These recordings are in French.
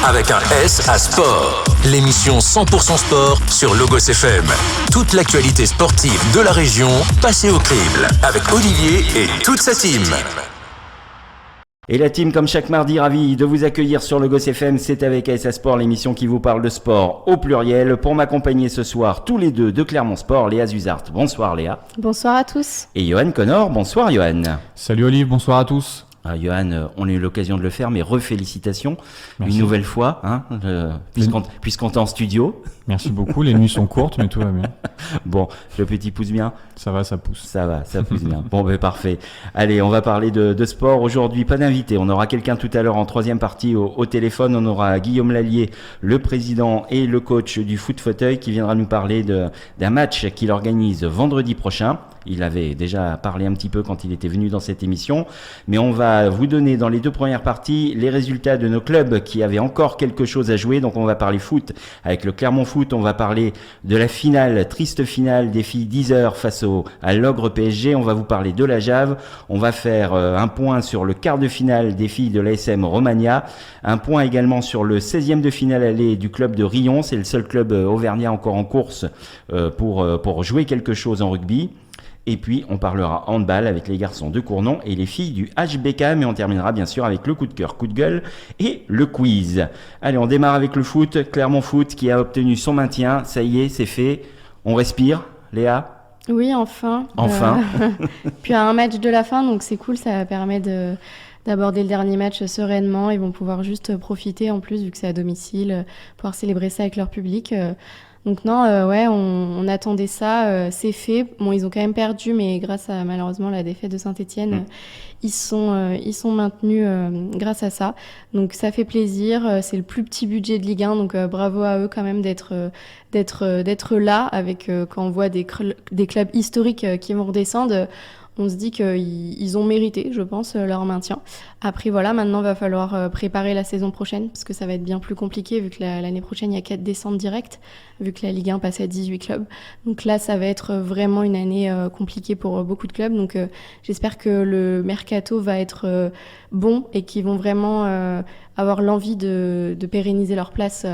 avec un S à sport. L'émission 100% sport sur Logos FM. Toute l'actualité sportive de la région passée au crible avec Olivier et toute sa team. Et la team, comme chaque mardi, ravi de vous accueillir sur Logos FM. C'est avec ASA Sport, l'émission qui vous parle de sport au pluriel. Pour m'accompagner ce soir, tous les deux de Clermont Sport, Léa Zuzart. Bonsoir Léa. Bonsoir à tous. Et Johan Connor. Bonsoir Johan. Salut Olive, bonsoir à tous. Johan, on a eu l'occasion de le faire, mais refélicitations. Merci. Une nouvelle fois, puisqu'on est en studio. Merci beaucoup, les nuits sont courtes, mais tout va bien. Bon, le petit pousse bien. Ça va, ça pousse. Ça pousse bien. Bon, parfait. Allez, on va parler de sport aujourd'hui. Pas d'invité. On aura quelqu'un tout à l'heure en troisième partie au téléphone. On aura Guillaume Lallier, le président et le coach du foot fauteuil, qui viendra nous parler d'un match qu'il organise vendredi prochain. Il avait déjà parlé un petit peu quand il était venu dans cette émission, mais on va vous donner dans les deux premières parties les résultats de nos clubs qui avaient encore quelque chose à jouer. Donc on va parler foot avec le Clermont Foot, on va parler de la finale, triste finale des filles 10h face à l'Ogre PSG, on va vous parler de la Jave, on va faire un point sur le quart de finale des filles de l'ASM Romagna, un point également sur le 16e de finale aller du club de Rion, c'est le seul club auvergnat encore en course pour jouer quelque chose en rugby. Et puis, on parlera handball avec les garçons de Cournon et les filles du HBK, mais on terminera bien sûr avec le coup de cœur, coup de gueule et le quiz. Allez, on démarre avec le foot. Clermont Foot qui a obtenu son maintien. Ça y est, c'est fait. On respire. Léa ? Oui, enfin. Puis à un match de la fin, donc c'est cool, ça permet d'aborder le dernier match sereinement. Ils vont pouvoir juste profiter en plus, vu que c'est à domicile, pouvoir célébrer ça avec leur public. Donc non, on attendait ça, c'est fait. Bon, ils ont quand même perdu, mais grâce à malheureusement la défaite de Saint-Etienne, ils sont maintenus grâce à ça. Donc ça fait plaisir. C'est le plus petit budget de Ligue 1, donc bravo à eux quand même d'être là avec quand on voit des clubs historiques qui vont redescendre. On se dit qu'ils ont mérité, je pense, leur maintien. Après, voilà, maintenant, il va falloir préparer la saison prochaine, parce que ça va être bien plus compliqué, vu que l'année prochaine, il y a 4 descentes directes, vu que la Ligue 1 passe à 18 clubs. Donc là, ça va être vraiment une année compliquée pour beaucoup de clubs. Donc j'espère que le mercato va être bon et qu'ils vont vraiment avoir l'envie de pérenniser leur place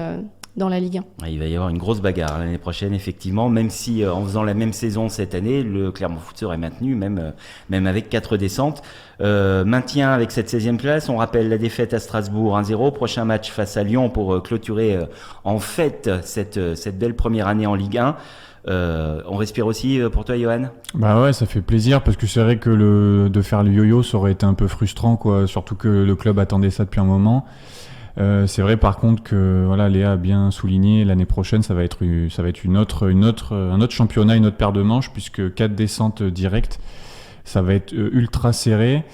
dans la Ligue 1. Il va y avoir une grosse bagarre l'année prochaine, effectivement, même si en faisant la même saison cette année, le Clermont Foot serait maintenu, même avec 4 descentes. Maintien avec cette 16e place, on rappelle la défaite à Strasbourg 1-0, prochain match face à Lyon pour clôturer en fait cette belle première année en Ligue 1. On respire aussi pour toi, Johan ? Bah ouais, ça fait plaisir parce que c'est vrai que de faire le yo-yo, ça aurait été un peu frustrant, quoi. Surtout que le club attendait ça depuis un moment. C'est vrai par contre que voilà, Léa a bien souligné, l'année prochaine ça va être un autre championnat, une autre paire de manches, puisque 4 descentes directes, ça va être ultra serré.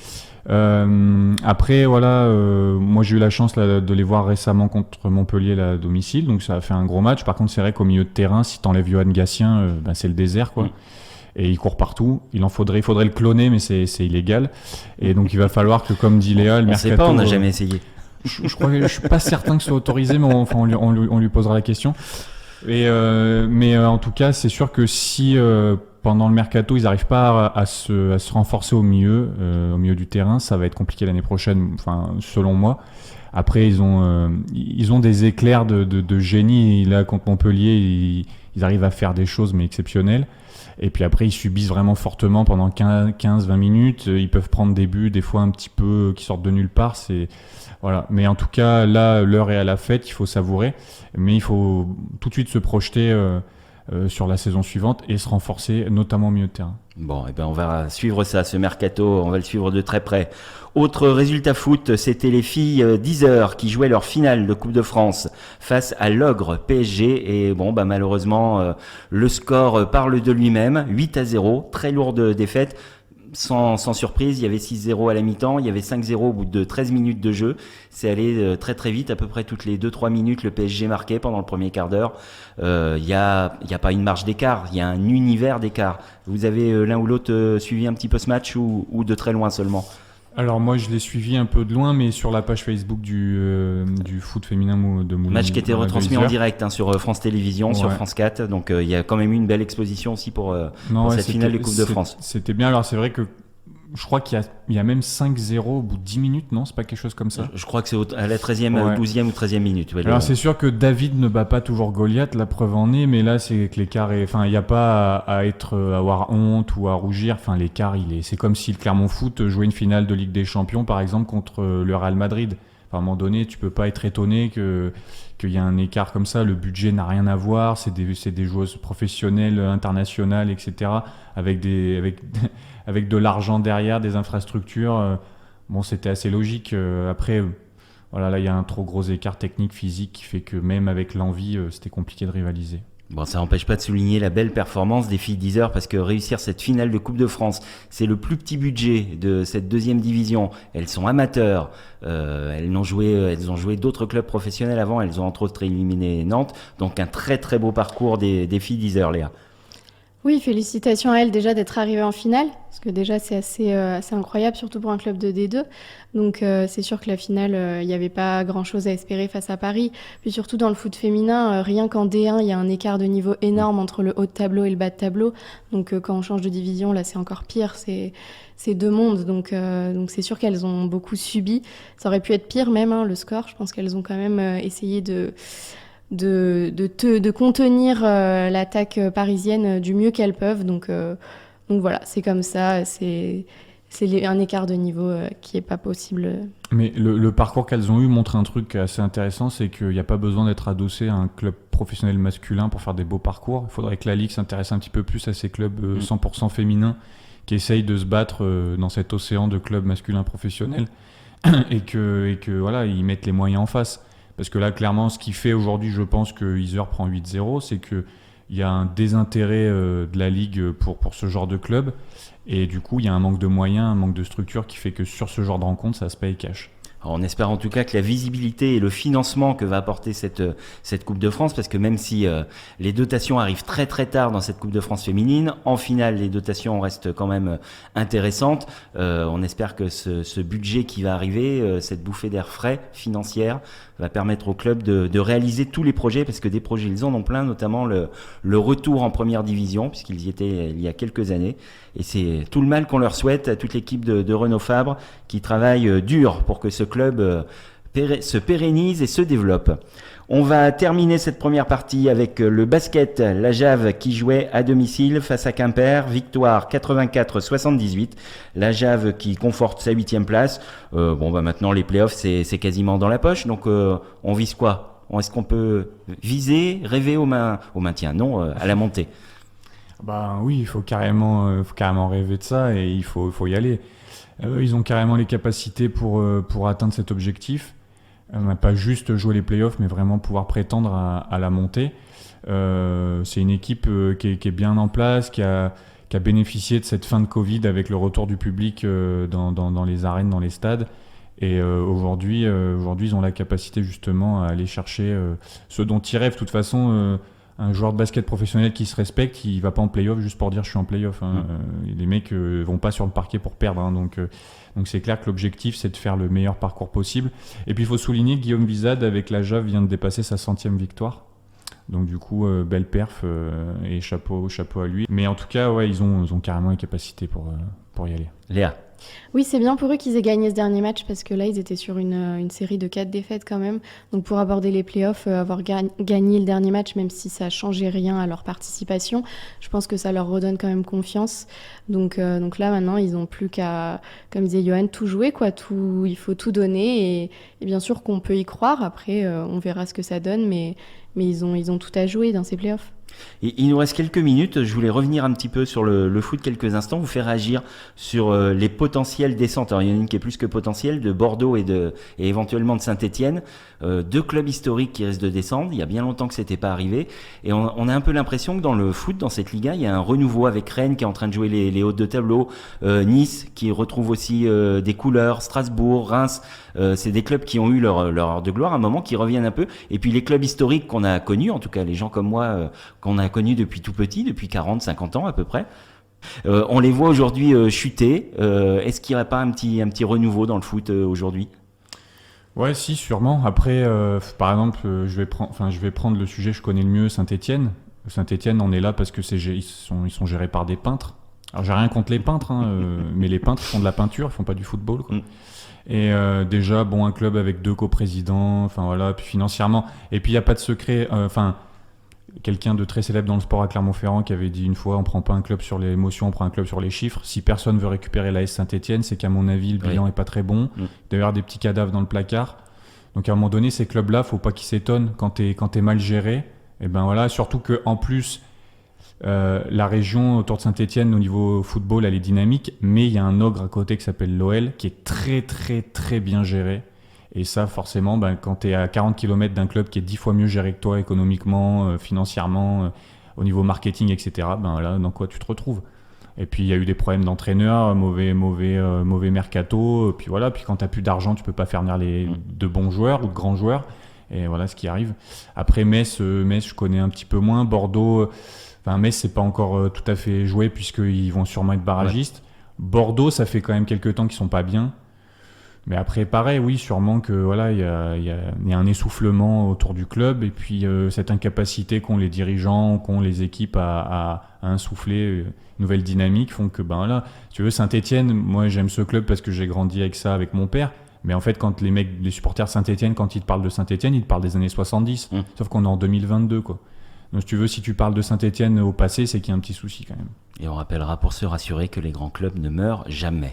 Après voilà, moi j'ai eu la chance là, de les voir récemment contre Montpellier là, à domicile, donc ça a fait un gros match. Par contre c'est vrai qu'au milieu de terrain, si t'enlèves Johan Gatien, c'est le désert, quoi. Et il court partout. Il faudrait le cloner, mais c'est illégal. Et donc il va falloir que, comme dit Léa, le mercato. On sait pas, on n'a jamais essayé. Je crois que je suis pas certain que ce soit autorisé, mais on lui posera la question. Mais en tout cas, c'est sûr que si pendant le mercato ils n'arrivent pas à se renforcer au milieu du terrain, ça va être compliqué l'année prochaine. Enfin, selon moi. Après, ils ont des éclairs de génie. Et là, contre Montpellier, ils arrivent à faire des choses mais exceptionnelles. Et puis après, ils subissent vraiment fortement pendant 15-20 minutes. Ils peuvent prendre des buts, des fois un petit peu qui sortent de nulle part. Voilà. Mais en tout cas, là, l'heure est à la fête, il faut savourer. Mais il faut tout de suite se projeter sur la saison suivante et se renforcer, notamment au milieu de terrain. Bon, on va suivre ça, ce mercato, on va le suivre de très près. Autre résultat foot, c'était les filles 10h qui jouaient leur finale de Coupe de France face à l'Ogre PSG. Et malheureusement, le score parle de lui-même, 8-0, très lourde défaite. Sans surprise, il y avait 6-0 à la mi-temps, il y avait 5-0 au bout de 13 minutes de jeu. C'est allé très très vite, à peu près toutes les 2-3 minutes, le PSG marquait pendant le premier quart d'heure. Il y a pas une marge d'écart, il y a un univers d'écart. Vous avez l'un ou l'autre suivi un petit peu ce match ou de très loin seulement ? Alors moi je l'ai suivi un peu de loin, mais sur la page Facebook du foot féminin de Moulins. Match qui était retransmis en direct sur France Télévisions, sur France 4, donc il y a quand même eu une belle exposition aussi pour cette finale de Coupe de France. C'était bien, alors c'est vrai que je crois qu'il y a même 5-0 au bout de 10 minutes, non? C'est pas quelque chose comme ça? Je crois que c'est à la 13e, 12e ou 13e minute. Ouais, alors c'est sûr que David ne bat pas toujours Goliath, la preuve en est, mais là c'est que l'écart est... Enfin, il n'y a pas à avoir honte ou à rougir. Enfin, l'écart, c'est comme si le Clermont Foot jouait une finale de Ligue des Champions, par exemple, contre le Real Madrid. Enfin, à un moment donné, tu peux pas être étonné qu'il y a un écart comme ça. Le budget n'a rien à voir. C'est des joueuses professionnelles, internationales, etc. avec de l'argent derrière, des infrastructures. Bon, c'était assez logique. Après, voilà, là, il y a un trop gros écart technique, physique qui fait que même avec l'envie, c'était compliqué de rivaliser. Bon, ça n'empêche pas de souligner la belle performance des filles d'Yzeure parce que réussir cette finale de Coupe de France, c'est le plus petit budget de cette deuxième division. Elles sont amateurs, elles ont joué d'autres clubs professionnels avant, elles ont entre autres éliminé Nantes. Donc un très très beau parcours des filles d'Yzeure, Léa. Oui, félicitations à elle déjà d'être arrivée en finale, parce que déjà c'est assez incroyable, surtout pour un club de D2. Donc c'est sûr que la finale, il n'y avait pas grand-chose à espérer face à Paris. Puis surtout dans le foot féminin, rien qu'en D1, il y a un écart de niveau énorme entre le haut de tableau et le bas de tableau. Donc quand on change de division, là c'est encore pire, c'est deux mondes. Donc c'est sûr qu'elles ont beaucoup subi. Ça aurait pu être pire même, hein, le score. Je pense qu'elles ont quand même essayé de contenir l'attaque parisienne du mieux qu'elles peuvent. Donc voilà, c'est comme ça, c'est un écart de niveau qui est pas possible. Mais le parcours qu'elles ont eu montre un truc assez intéressant, c'est qu'il n'y a pas besoin d'être adossé à un club professionnel masculin pour faire des beaux parcours. Il faudrait que la Ligue s'intéresse un petit peu plus à ces clubs 100% féminins qui essayent de se battre dans cet océan de clubs masculins professionnels et que voilà, ils mettent les moyens en face. Parce que là, clairement, ce qui fait aujourd'hui, je pense que Yzeure prend 8-0, c'est qu'il y a un désintérêt de la Ligue pour ce genre de club. Et du coup, il y a un manque de moyens, un manque de structure qui fait que sur ce genre de rencontre, ça se paye cash. Alors on espère en tout cas que la visibilité et le financement que va apporter cette Coupe de France, parce que même si les dotations arrivent très très tard dans cette Coupe de France féminine, en finale les dotations restent quand même intéressantes. On espère que ce budget qui va arriver, cette bouffée d'air frais financière, va permettre au club de réaliser tous les projets, parce que des projets ils en ont plein, notamment le retour en première division, puisqu'ils y étaient il y a quelques années. Et c'est tout le mal qu'on leur souhaite à toute l'équipe de Renaud Fabre qui travaille dur pour que ce club se pérennise et se développe. On va terminer cette première partie avec le basket, la Jave qui jouait à domicile face à Quimper, victoire 84-78, la Jave qui conforte sa 8e place. Maintenant les playoffs c'est quasiment dans la poche, donc on vise quoi? Est-ce qu'on peut viser, rêver au maintien? Non, à la montée. Oui, il faut carrément rêver de ça et il faut y aller. Ils ont carrément les capacités pour atteindre cet objectif. Pas juste jouer les playoffs, mais vraiment pouvoir prétendre à la montée. C'est une équipe qui est bien en place, qui a bénéficié de cette fin de Covid avec le retour du public dans les arènes, dans les stades. Et aujourd'hui, ils ont la capacité justement à aller chercher ce dont ils rêvent. De toute façon, un joueur de basket professionnel qui se respecte, il va pas en play-off juste pour dire je suis en play-off. Les mecs vont pas sur le parquet pour perdre. Donc c'est clair que l'objectif c'est de faire le meilleur parcours possible. Et puis il faut souligner que Guillaume Vizade avec la Jave vient de dépasser sa 100e victoire. Donc du coup belle perf et chapeau à lui. Mais en tout cas ouais, ils ont carrément les capacités pour y aller. Léa. Oui, c'est bien pour eux qu'ils aient gagné ce dernier match parce que là, ils étaient sur une série de 4 défaites quand même. Donc pour aborder les playoffs, avoir gagné le dernier match, même si ça changeait rien à leur participation, je pense que ça leur redonne quand même confiance. Donc là, maintenant, ils n'ont plus qu'à, comme disait Johan, tout jouer, quoi. Il faut tout donner et bien sûr qu'on peut y croire. Après, on verra ce que ça donne, mais ils ont tout à jouer dans ces playoffs. Et il nous reste quelques minutes, je voulais revenir un petit peu sur le foot quelques instants, vous faire réagir sur les potentielles descentes. Alors il y en a une qui est plus que potentielle, de Bordeaux et éventuellement de Saint-Etienne, 2 clubs historiques qui risquent de descendre, il y a bien longtemps que c'était pas arrivé, et on a un peu l'impression que dans le foot, dans cette Liga, il y a un renouveau avec Rennes qui est en train de jouer les hauts de tableau, Nice qui retrouve aussi des couleurs, Strasbourg, Reims, c'est des clubs qui ont eu leur heure de gloire à un moment, qui reviennent un peu, et puis les clubs historiques qu'on a connus, en tout cas les gens comme moi, qu'on a connus depuis tout petit, depuis 40-50 ans à peu près. On les voit aujourd'hui chuter. Est-ce qu'il n'y aurait pas un petit renouveau dans le foot aujourd'hui ? Ouais, si, sûrement. Après, par exemple, je vais prendre le sujet que je connais le mieux, Saint-Etienne. Saint-Etienne, on est là parce que ils sont gérés par des peintres. Alors j'ai rien contre les peintres, mais les peintres font de la peinture, ils font pas du football, quoi. Et déjà, un club avec 2 coprésidents, enfin voilà, puis financièrement, et puis il y a pas de secret, quelqu'un de très célèbre dans le sport à Clermont-Ferrand qui avait dit une fois, on prend pas un club sur les émotions, on prend un club sur les chiffres. Si personne veut récupérer l'AS Saint-Etienne, c'est qu'à mon avis le bilan est pas très bon. D'ailleurs, des petits cadavres dans le placard. Donc à un moment donné, ces clubs-là, faut pas qu'ils s'étonnent quand t'es mal géré. Et ben voilà, surtout que en plus la région autour de Saint-Etienne au niveau football, elle est dynamique, mais il y a un ogre à côté qui s'appelle l'OL qui est très très très bien géré. Et ça, forcément, quand tu es à 40 km d'un club qui est 10 fois mieux géré que toi économiquement, financièrement, au niveau marketing, etc., là, dans quoi tu te retrouves? Et puis, il y a eu des problèmes d'entraîneurs, mauvais mercato. Puis voilà, puis quand tu n'as plus d'argent, tu peux pas faire venir de bons joueurs ou de grands joueurs. Et voilà ce qui arrive. Après, Metz, je connais un petit peu moins. Bordeaux, Metz, c'est pas encore tout à fait joué puisqu'ils vont sûrement être barragistes. Ouais. Bordeaux, ça fait quand même quelques temps qu'ils sont pas bien. Mais après, pareil, oui, sûrement que voilà, il y a un essoufflement autour du club et puis cette incapacité qu'ont les dirigeants, qu'ont les équipes à insuffler une nouvelle dynamique font que là, tu veux, Saint-Etienne, moi j'aime ce club parce que j'ai grandi avec ça avec mon père. Mais en fait, quand les supporters Saint-Etienne, quand ils te parlent de Saint-Etienne, ils te parlent des années 70. Sauf qu'on est en 2022, quoi. Donc si tu parles de Saint-Etienne au passé, c'est qu'il y a un petit souci quand même. Et on rappellera pour se rassurer que les grands clubs ne meurent jamais.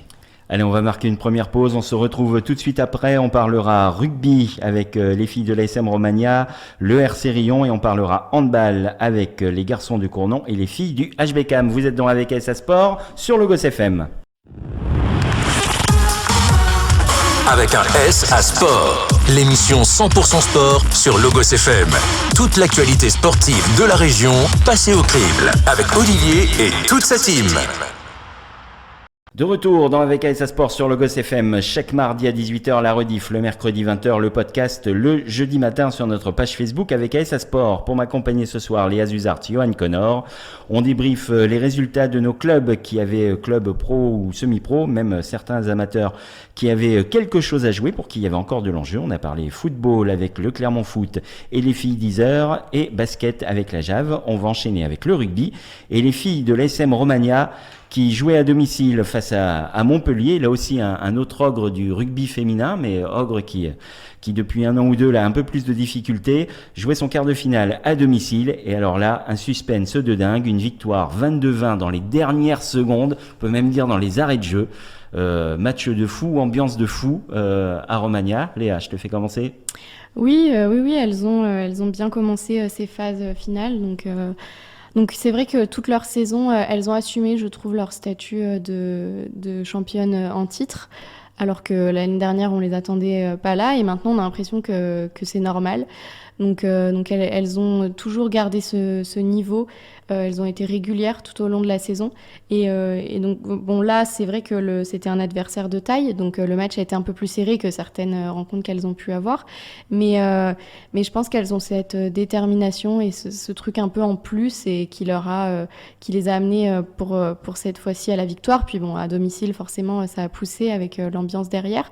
Allez, on va marquer une première pause. On se retrouve tout de suite après. On parlera rugby avec les filles de l'ASM Romagna, le RC Rion, et on parlera handball avec les garçons du Cournon et les filles du HBCAM. Vous êtes donc avec SA Sport sur Logos FM. Avec un S à Sport, l'émission 100% sport sur Logos FM. Toute l'actualité sportive de la région passée au crible avec Olivier et toute sa team. De retour dans Avec ASA Sport sur Logos FM, chaque mardi à 18h la rediff, le mercredi 20h le podcast, le jeudi matin sur notre page Facebook Avec ASA Sport. Pour m'accompagner ce soir, Léa Zuzart, Johan Connor. On débriefe les résultats de nos clubs qui avaient club pro ou semi-pro, même certains amateurs qui avaient quelque chose à jouer pour qui il y avait encore de l'enjeu. On a parlé football avec le Clermont Foot et les filles d'Isère et basket avec la Jave. On va enchaîner avec le rugby et les filles de l'ASM Romagna qui jouait à domicile face à Montpellier. Là aussi, un autre ogre du rugby féminin, mais ogre qui depuis 1 an ou 2 là, a un peu plus de difficultés, jouait son quart de finale à domicile. Et alors là, un suspense de dingue, une victoire 22-20 dans les dernières secondes, on peut même dire dans les arrêts de jeu. Match de fou, ambiance de fou à Romagna. Léa, je te fais commencer. Oui, elles ont bien commencé ces phases finales, donc c'est vrai que toute leur saison, elles ont assumé, je trouve, leur statut de championne en titre, alors que l'année dernière, on les attendait pas là, et maintenant, on a l'impression que c'est normal. Donc elles ont toujours gardé ce niveau. Elles ont été régulières tout au long de la saison. Et donc, là, c'est vrai que c'était un adversaire de taille. Donc, le match a été un peu plus serré que certaines rencontres qu'elles ont pu avoir. Mais je pense qu'elles ont cette détermination et ce truc un peu en plus et qui les a amenées pour cette fois-ci à la victoire. Puis à domicile, forcément, ça a poussé avec l'ambiance derrière.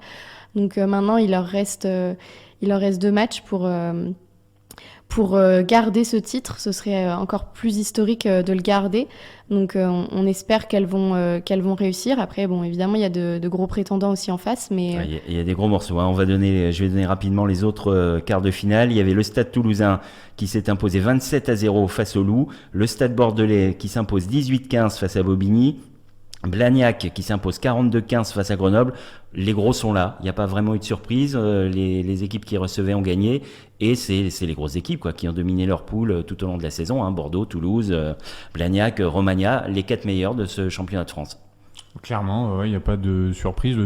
Donc, maintenant, il leur reste 2 matchs pour garder ce titre. Ce serait encore plus historique de le garder. Donc on espère qu'elles vont réussir. Après, évidemment, il y a de gros prétendants aussi en face. Mais il y a des gros morceaux. Hein. Je vais donner rapidement les autres quarts de finale. Il y avait le Stade Toulousain qui s'est imposé 27-0 face au Loup. Le Stade Bordelais qui s'impose 18-15 face à Bobigny. Blagnac qui s'impose 42-15 face à Grenoble. Les gros sont là, il n'y a pas vraiment eu de surprise, les équipes qui recevaient ont gagné et c'est les grosses équipes qui ont dominé leur poule tout au long de la saison, Bordeaux, Toulouse, Blagnac, Romagna, les 4 meilleurs de ce championnat de France. Clairement, il n'y a pas de surprise,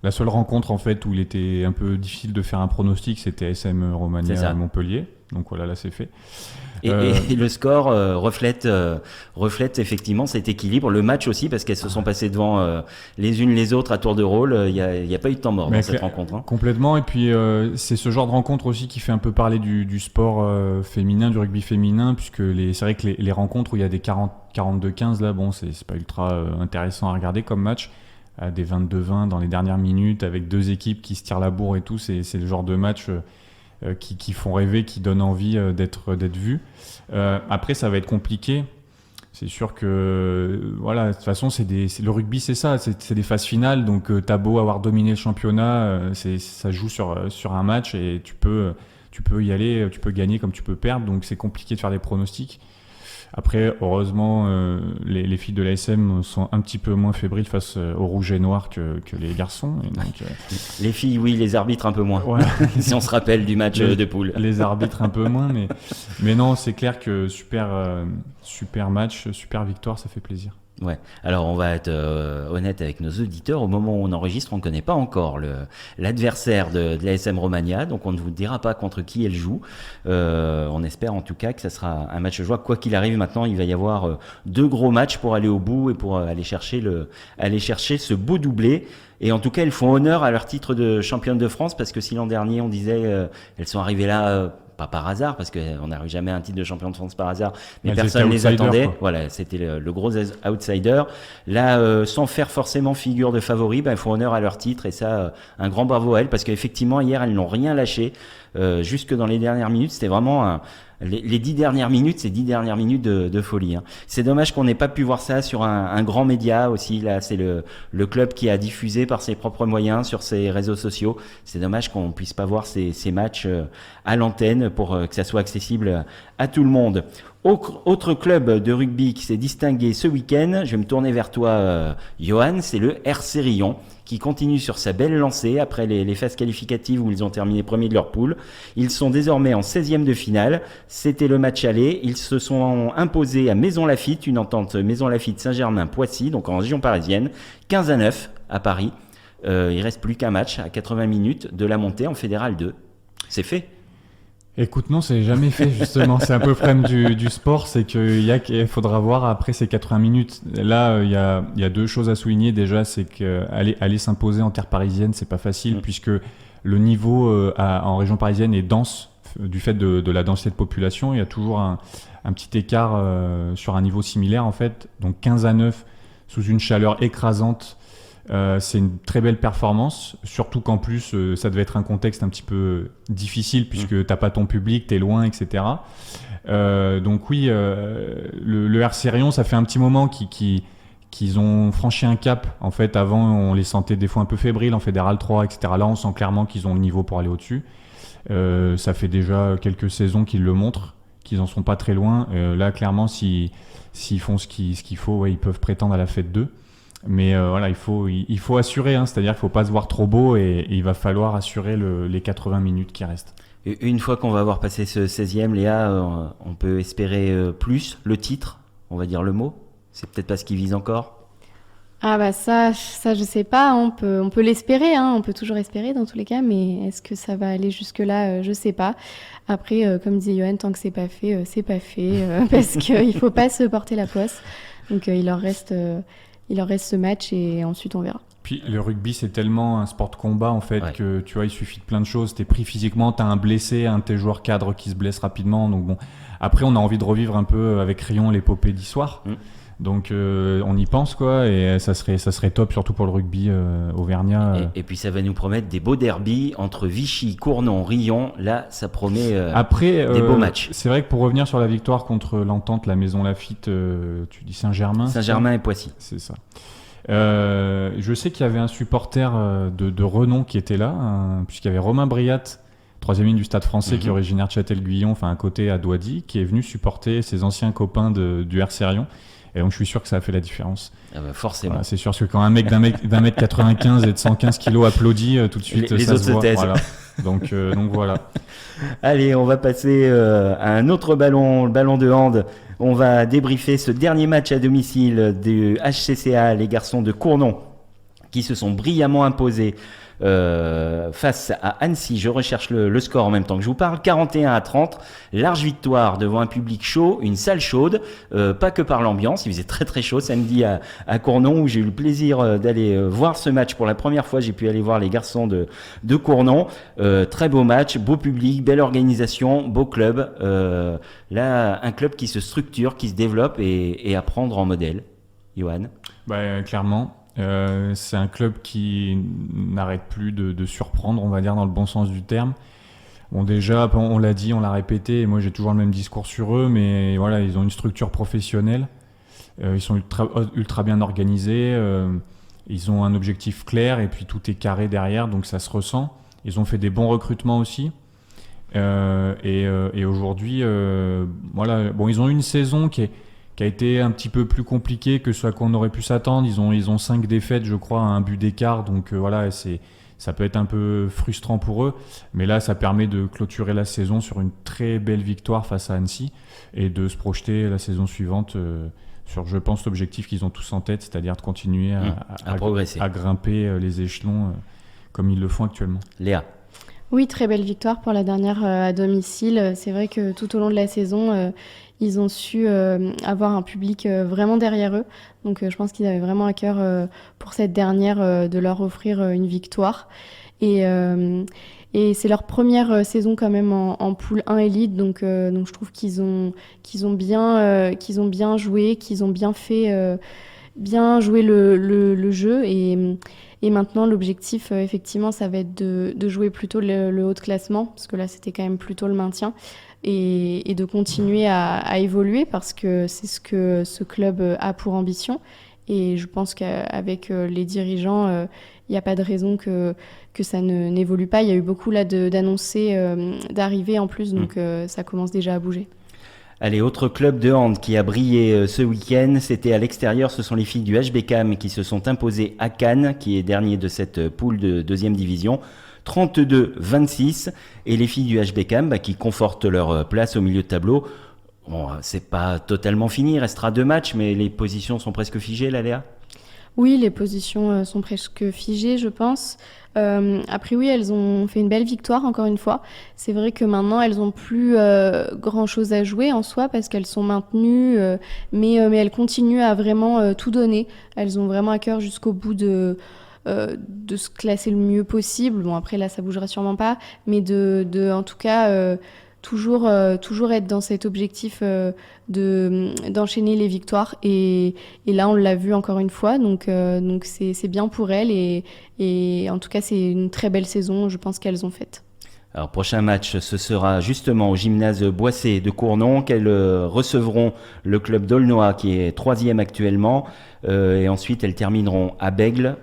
la seule rencontre en fait où il était un peu difficile de faire un pronostic, c'était SM Romagna à Montpellier, donc voilà, là c'est fait. Et le score reflète effectivement cet équilibre, le match aussi, parce qu'elles se sont passées devant les unes les autres à tour de rôle. Il y a pas eu de temps mort dans cette rencontre. Complètement, et puis c'est ce genre de rencontre aussi qui fait un peu parler du sport féminin, du rugby féminin, puisque c'est vrai que les rencontres où il y a des 42-15 là, c'est pas ultra intéressant à regarder comme match. Des 22-20 dans les dernières minutes avec 2 équipes qui se tirent la bourre et tout, c'est le genre de match qui font rêver, qui donnent envie d'être vus. Après, ça va être compliqué. C'est sûr que voilà, de toute façon, le rugby, c'est ça, c'est des phases finales. Donc, t'as beau avoir dominé le championnat, ça joue sur un match et tu peux y aller, tu peux gagner comme tu peux perdre. Donc, c'est compliqué de faire des pronostics. Après, heureusement, les filles de l'ASM sont un petit peu moins fébriles face au rouge et noir que les garçons. Et donc, les filles, oui, les arbitres un peu moins. Ouais. Si on se rappelle du match de poule. Les arbitres un peu moins, mais non, c'est clair que super match, super victoire, ça fait plaisir. Ouais. Alors on va être honnête avec nos auditeurs. Au moment où on enregistre, on ne connaît pas encore l'adversaire de l'ASM Romagna, donc on ne vous dira pas contre qui elle joue. On espère en tout cas que ça sera un match joie. Quoi qu'il arrive, maintenant il va y avoir 2 gros matchs pour aller au bout et pour aller chercher ce beau doublé. Et en tout cas, elles font honneur à leur titre de championne de France, parce que si l'an dernier on disait elles sont arrivées là pas par hasard, parce qu'on n'arrive jamais à un titre de champion de France par hasard, mais personne ne les attendait. Quoi. Voilà, c'était le gros outsider. Là, sans faire forcément figure de favori, ils font honneur à leur titre, et ça, un grand bravo à elles, parce qu'effectivement, hier, elles n'ont rien lâché. Jusque dans les dernières minutes, c'était vraiment les 10 dernières minutes, c'est 10 dernières minutes de folie. Hein. C'est dommage qu'on n'ait pas pu voir ça sur un grand média aussi. Là, c'est le club qui a diffusé par ses propres moyens sur ses réseaux sociaux. C'est dommage qu'on puisse pas voir ces matchs à l'antenne pour que ça soit accessible à tout le monde. Autre club de rugby qui s'est distingué ce week-end, je vais me tourner vers toi, Johan, c'est le RC Rion, qui continue sur sa belle lancée après les phases qualificatives où ils ont terminé premiers de leur poule. Ils sont désormais en 16e de finale. C'était le match aller. Ils se sont imposés à Maisons-Laffitte, une entente Maisons-Laffitte-Saint-Germain-Poissy, donc en région parisienne, 15-9 à Paris. Il reste plus qu'un match à 80 minutes de la montée en Fédéral 2. C'est fait. Écoute, non, c'est jamais fait, justement. C'est un peu le problème du sport, c'est qu'il faudra voir après ces 80 minutes. Là, il y a 2 choses à souligner. Déjà, c'est qu'aller s'imposer en terre parisienne, c'est pas facile, puisque le niveau en région parisienne est dense du fait de la densité de population. Il y a toujours un petit écart sur un niveau similaire, en fait. Donc 15-9 sous une chaleur écrasante. C'est une très belle performance, surtout qu'en plus ça devait être un contexte un petit peu difficile puisque t'as pas ton public, t'es loin, etc. Donc oui, le RC Rion, ça fait un petit moment qu'ils ont franchi un cap. En fait, avant on les sentait des fois un peu fébriles en Fédéral 3, etc. Là on sent clairement qu'ils ont le niveau pour aller au-dessus. Ça fait déjà quelques saisons qu'ils le montrent, qu'ils en sont pas très loin. Là clairement s'ils font ce qu'il faut, ouais, ils peuvent prétendre à la fête 2. Mais voilà, il faut assurer, hein, c'est-à-dire qu'il ne faut pas se voir trop beau et il va falloir assurer les 80 minutes qui restent. Une fois qu'on va avoir passé ce 16e, Léa, on peut espérer plus le titre, on va dire le mot. C'est peut-être pas ce qu'ils visent encore. Ah bah ça je sais pas, on peut l'espérer, hein, on peut toujours espérer dans tous les cas, mais est-ce que ça va aller jusque-là, je sais pas. Après, comme dit Johan, tant que c'est pas fait, parce qu'il faut pas se porter la poisse. Donc il leur reste ce match et ensuite on verra. Puis le rugby, c'est tellement un sport de combat en fait, que tu vois, il suffit de plein de choses. T'es pris physiquement, t'as un blessé, un de tes joueurs cadres qui se blesse rapidement. Donc bon, après on a envie de revivre un peu avec Rion l'épopée d'histoire. Donc on y pense quoi, et ça serait top surtout pour le rugby auvergnat. Et puis ça va nous promettre des beaux derbies entre Vichy, Cournon, Rion. Là, ça promet des beaux matchs. C'est vrai que pour revenir sur la victoire contre l'entente, la Maison-Laffitte, tu dis Saint-Germain. Saint-Germain et Poissy. C'est ça. Je sais qu'il y avait un supporter de renom qui était là, puisqu'il y avait Romain Briat, 3e ligne du Stade Français, qui est originaire de Châtel-Guyon, enfin à côté à Douady, qui est venu supporter ses anciens copains du RC Rion. Et donc je suis sûr que ça a fait la différence. Ah bah forcément. Voilà, c'est sûr, parce que quand un mec d'un mètre 95 et de 115 kilos applaudit, tout de suite les ça autres se voit. taisent. Voilà. Donc voilà. Allez, on va passer à un autre ballon, le ballon de hand. On va débriefer ce dernier match à domicile du HCCA, les garçons de Cournon, qui se sont brillamment imposés face à Annecy. Je recherche le score en même temps que je vous parle. 41-30, large victoire devant un public chaud, une salle chaude, pas que par l'ambiance. Il faisait très très chaud samedi à Cournon, où j'ai eu le plaisir d'aller voir ce match pour la première fois. J'ai pu aller voir les garçons de Cournon. Très beau match, beau public, belle organisation, beau club. Là, un club qui se structure, qui se développe et à prendre en modèle. Johan? Clairement. C'est un club qui n'arrête plus de surprendre, on va dire, dans le bon sens du terme. Bon, déjà, on l'a dit, on l'a répété, et moi j'ai toujours le même discours sur eux, mais voilà, ils ont une structure professionnelle. Ils sont ultra bien organisés. Ils ont un objectif clair et puis tout est carré derrière, donc ça se ressent. Ils ont fait des bons recrutements aussi. Et aujourd'hui, voilà. Bon, ils ont eu une saison qui a été un petit peu plus compliquée que ce à quoi on aurait pu s'attendre. Ils ont 5 défaites, je crois, à un but d'écart. Donc voilà, ça peut être un peu frustrant pour eux. Mais là, ça permet de clôturer la saison sur une très belle victoire face à Annecy et de se projeter la saison suivante sur, je pense, l'objectif qu'ils ont tous en tête, c'est-à-dire de continuer à progresser, à grimper les échelons comme ils le font actuellement. Léa. Oui, très belle victoire pour la dernière à domicile. C'est vrai que tout au long de la saison, ils ont su avoir un public vraiment derrière eux. Donc je pense qu'ils avaient vraiment à cœur pour cette dernière de leur offrir une victoire. Et c'est leur première saison quand même en poule 1 élite. Donc je trouve qu'ils ont bien joué, qu'ils ont bien fait, bien joué le jeu. Et maintenant, l'objectif, effectivement, ça va être de jouer plutôt le haut de classement, parce que là, c'était quand même plutôt le maintien, et de continuer à évoluer, parce que c'est ce que ce club a pour ambition. Et je pense qu'avec les dirigeants, il n'y a pas de raison que ça n'évolue pas. Il y a eu beaucoup là d'annoncés d'arrivées en plus, donc ça commence déjà à bouger. Allez, autre club de hand qui a brillé ce week-end, c'était à l'extérieur, ce sont les filles du HBCAM qui se sont imposées à Cannes, qui est dernier de cette poule de 2e division, 32-26, et les filles du HBCAM qui confortent leur place au milieu de tableau. Bon, c'est pas totalement fini, il restera 2 matchs, mais les positions sont presque figées, là, Léa ? Oui, les positions sont presque figées, je pense. Après, oui, elles ont fait une belle victoire, encore une fois. C'est vrai que maintenant, elles n'ont plus grand-chose à jouer en soi, parce qu'elles sont maintenues, mais elles continuent à vraiment tout donner. Elles ont vraiment à cœur jusqu'au bout de se classer le mieux possible. Bon, après, là, ça bougera sûrement pas, mais en tout cas... toujours être dans cet objectif d'enchaîner les victoires, et là on l'a vu encore une fois, donc c'est bien pour elles, et en tout cas c'est une très belle saison, je pense, qu'elles ont faite. Alors, prochain match, ce sera justement au gymnase Boissé de Cournon qu'elles recevront le club d'Aulnois qui est 3e actuellement, et ensuite elles termineront à Bègles,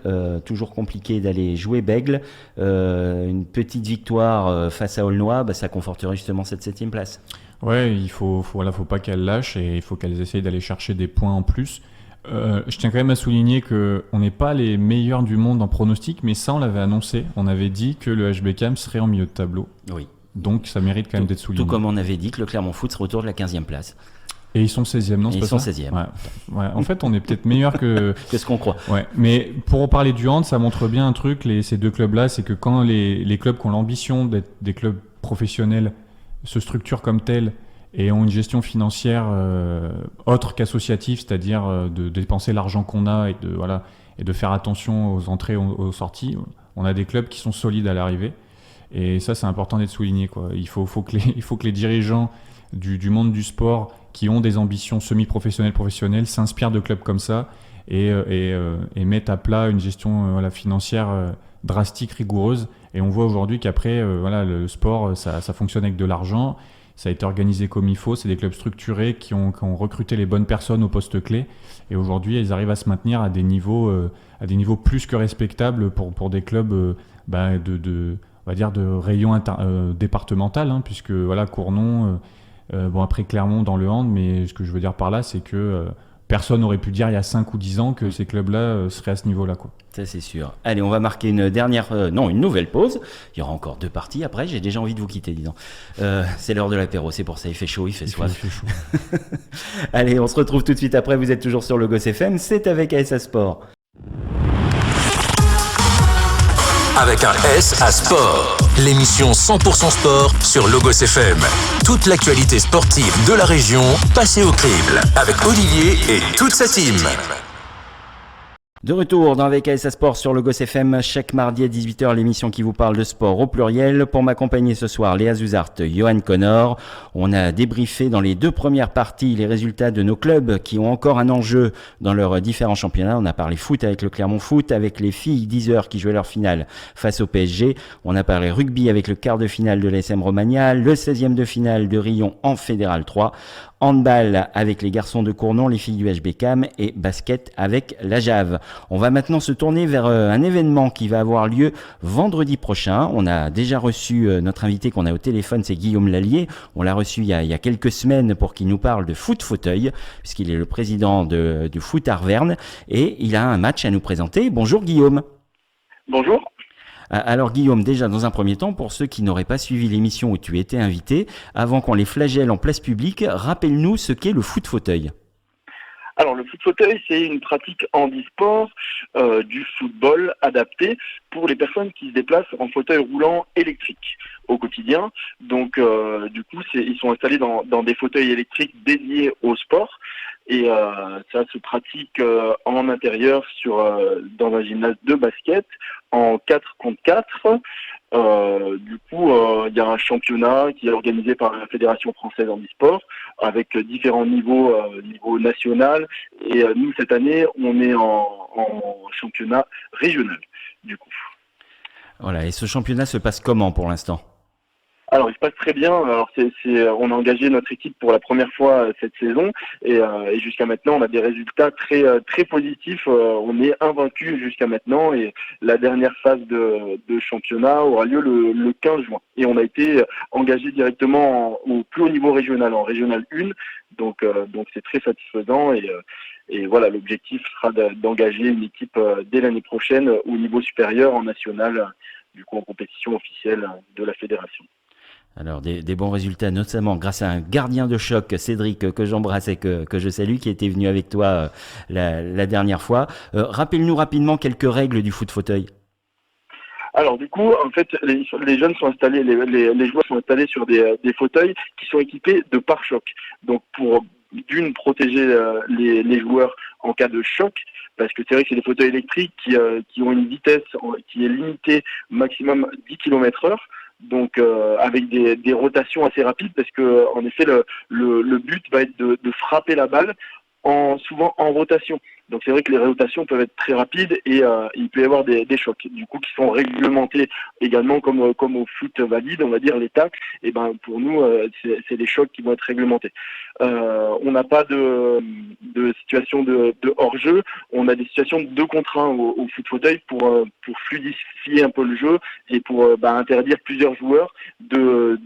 toujours compliqué d'aller jouer Bègles. Une petite victoire face à Aulnois, ça conforterait justement cette 7e place. Ouais, il faut pas qu'elles lâchent, et il faut qu'elles essayent d'aller chercher des points en plus. Je tiens quand même à souligner qu'on n'est pas les meilleurs du monde en pronostic, mais ça on l'avait annoncé. On avait dit que le HBCAM serait en milieu de tableau. Oui. Donc ça mérite quand même d'être souligné. Tout comme on avait dit que le Clermont Foot se retourne de la 15e place. Et ils sont 16e, non, c'est pas ça ? Ils sont 16e. Ouais. En fait, on est peut-être meilleur que ce qu'on croit. Ouais. Mais pour en parler du hand, ça montre bien un truc, ces 2 clubs-là, c'est que quand les clubs qui ont l'ambition d'être des clubs professionnels se structurent comme tels et ont une gestion financière autre qu'associative, c'est-à-dire de dépenser l'argent qu'on a et de faire attention aux entrées, aux sorties. On a des clubs qui sont solides à l'arrivée, et ça c'est important d'être souligné, quoi. Il faut que les dirigeants du monde du sport qui ont des ambitions semi-professionnelles, professionnelles, s'inspirent de clubs comme ça et mettent à plat une gestion financière drastique, rigoureuse. Et on voit aujourd'hui qu'après, le sport, ça fonctionne avec de l'argent. Ça a été organisé comme il faut. C'est des clubs structurés qui ont recruté les bonnes personnes au poste clé. Et aujourd'hui, ils arrivent à se maintenir à des niveaux plus que respectables pour des clubs on va dire de rayon départemental, hein, puisque Cournon, après Clermont dans le hand, mais ce que je veux dire par là, c'est que personne n'aurait pu dire il y a 5 ou 10 ans que ces clubs-là seraient à ce niveau-là, quoi. Ça, c'est sûr. Allez, on va marquer une nouvelle pause. Il y aura encore 2 parties après. J'ai déjà envie de vous quitter, disons. C'est l'heure de l'apéro, c'est pour ça. Il fait chaud, il fait soif. Il fait chaud. Allez, on se retrouve tout de suite après. Vous êtes toujours sur Logos FM. C'est avec ASA Sport. Avec un S à sport. L'émission 100% sport sur Logos FM. Toute l'actualité sportive de la région passée au crible. Avec Olivier et toute sa team. De retour dans VKS Sport sur le Goss FM, chaque mardi à 18h, l'émission qui vous parle de sport au pluriel. Pour m'accompagner ce soir, Léa Zuzart, Johan Connor. On a débriefé dans les 2 premières parties les résultats de nos clubs qui ont encore un enjeu dans leurs différents championnats. On a parlé foot avec le Clermont Foot, avec les filles d'10h qui jouaient leur finale face au PSG. On a parlé rugby avec le quart de finale de l'ASM Romagna, le 16e de finale de Rion en Fédéral 3. Handball avec les garçons de Cournon, les filles du HBCAM et basket avec la JAV. On va maintenant se tourner vers un événement qui va avoir lieu vendredi prochain. On a déjà reçu notre invité qu'on a au téléphone, c'est Guillaume Lallier. On l'a reçu il y a quelques semaines pour qu'il nous parle de foot fauteuil, puisqu'il est le président du foot Arverne et il a un match à nous présenter. Bonjour Guillaume. Bonjour. Alors Guillaume, déjà dans un premier temps, pour ceux qui n'auraient pas suivi l'émission où tu étais invité, avant qu'on les flagelle en place publique, rappelle-nous ce qu'est le foot fauteuil. Alors le foot fauteuil, c'est une pratique handisport du football adapté pour les personnes qui se déplacent en fauteuil roulant électrique au quotidien. Donc du coup, ils sont installés dans des fauteuils électriques dédiés au sport. Et ça se pratique en intérieur dans un gymnase de basket en 4 contre 4. Du coup, il y a un championnat qui est organisé par la Fédération française handisport avec différents niveaux, niveau national. Et nous, cette année, on est en championnat régional, du coup. Voilà, et ce championnat se passe comment pour l'instant ? Alors, il se passe très bien. Alors, on a engagé notre équipe pour la première fois cette saison et jusqu'à maintenant, on a des résultats très très positifs. On est invaincu jusqu'à maintenant et la dernière phase de championnat aura lieu le 15 juin. Et on a été engagé directement au plus haut niveau régional, en régional 1. Donc c'est très satisfaisant et voilà, l'objectif sera d'engager une équipe dès l'année prochaine au niveau supérieur en national, du coup en compétition officielle de la fédération. Alors des bons résultats, notamment grâce à un gardien de choc, Cédric, que j'embrasse et que je salue, qui était venu avec toi la dernière fois. Rappelle-nous rapidement quelques règles du foot fauteuil. Alors du coup, en fait, les jeunes sont installés, les joueurs sont installés sur des fauteuils qui sont équipés de pare-choc. Donc pour d'une protéger les joueurs en cas de choc, parce que c'est vrai que c'est des fauteuils électriques qui ont une vitesse qui est limitée maximum 10 km/h. Donc avec des rotations assez rapides parce que en effet le but va être de frapper la balle souvent en rotation. Donc c'est vrai que les rotations peuvent être très rapides et il peut y avoir des chocs du coup qui sont réglementés également comme au foot valide, on va dire les tacles. Et ben pour nous c'est des chocs qui vont être réglementés. On n'a pas de situation de hors-jeu, on a des situations de 2 contre 1 au foot fauteuil pour fluidifier un peu le jeu et pour interdire plusieurs joueurs de